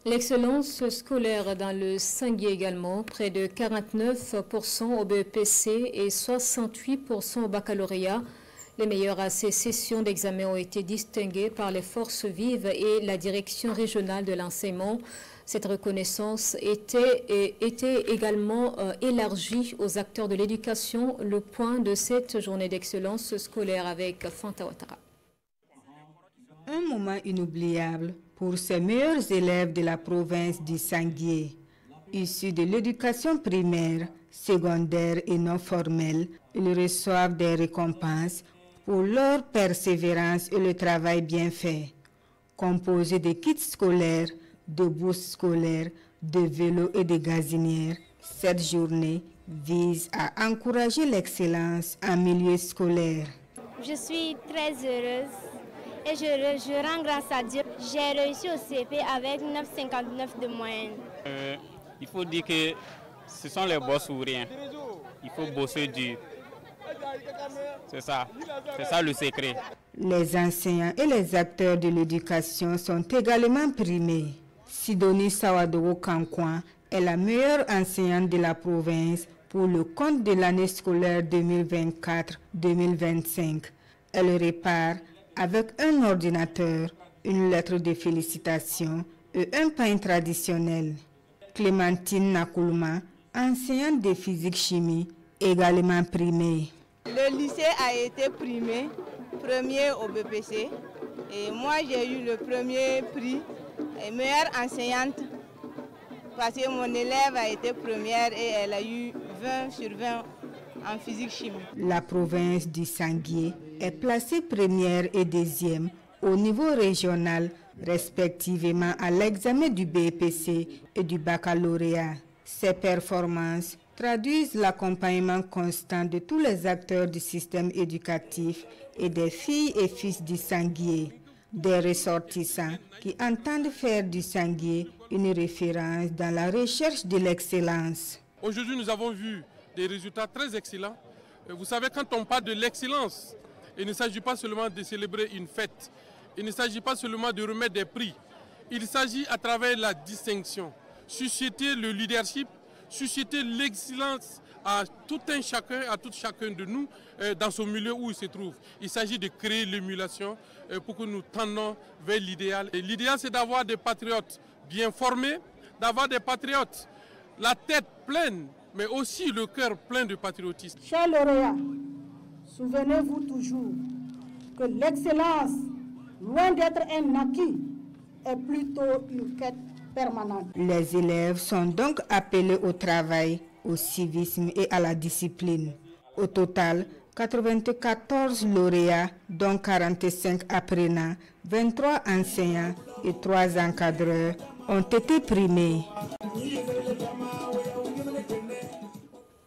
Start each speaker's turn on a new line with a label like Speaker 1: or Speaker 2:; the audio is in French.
Speaker 1: L'excellence scolaire dans le Sanguier également, près de 49% au BEPC et 68% au baccalauréat. Les meilleurs à ces sessions d'examen ont été distingués par les forces vives et la direction régionale de l'enseignement. Cette reconnaissance était également élargie aux acteurs de l'éducation. Le point de cette journée d'excellence scolaire avec Fanta Ouattara.
Speaker 2: Un moment inoubliable pour ces meilleurs élèves de la province du Sanguier. Issus de l'éducation primaire, secondaire et non formelle, ils reçoivent des récompenses pour leur persévérance et le travail bien fait. Composés de kits scolaires, de bourses scolaires, de vélos et de gazinières, cette journée vise à encourager l'excellence en milieu scolaire.
Speaker 3: Je suis très heureuse et je rends grâce à Dieu. J'ai réussi au CP avec 9,59 de moyenne.
Speaker 4: Il faut dire que ce sont les boss ou rien. Il faut bosser dur. C'est ça le secret.
Speaker 2: Les enseignants et les acteurs de l'éducation sont également primés. Sidonie Sawadowo Kankwan est la meilleure enseignante de la province pour le compte de l'année scolaire 2024-2025. Elle répare avec un ordinateur, une lettre de félicitations et un pain traditionnel. Clémentine Nakulma, enseignante de physique-chimie, également primée.
Speaker 5: Le lycée a été primé, premier au BPC, et moi j'ai eu le premier prix, meilleure enseignante, parce que mon élève a été première et elle a eu 20 sur 20 en physique-chimie.
Speaker 2: La province du Sanguier est placée première et deuxième au niveau régional, respectivement à l'examen du BEPC et du baccalauréat. Ces performances traduisent l'accompagnement constant de tous les acteurs du système éducatif et des filles et fils du Sanguier, des ressortissants qui entendent faire du Sanguier une référence dans la recherche de l'excellence.
Speaker 6: Aujourd'hui, nous avons vu des résultats très excellents. Vous savez, quand on parle de l'excellence, il ne s'agit pas seulement de célébrer une fête, il ne s'agit pas seulement de remettre des prix, il s'agit à travers la distinction, susciter le leadership, susciter l'excellence à tout un chacun, à tout chacun de nous dans son milieu où il se trouve. Il s'agit de créer l'émulation pour que nous tendons vers l'idéal. L'idéal, c'est d'avoir des patriotes bien formés, d'avoir des patriotes la tête pleine, mais aussi le cœur plein de patriotisme.
Speaker 7: Chers lauréats, souvenez-vous toujours que l'excellence, loin d'être un acquis, est plutôt une quête permanente.
Speaker 2: Les élèves sont donc appelés au travail, au civisme et à la discipline. Au total, 94 lauréats, dont 45 apprenants, 23 enseignants et 3 encadreurs ont été primés.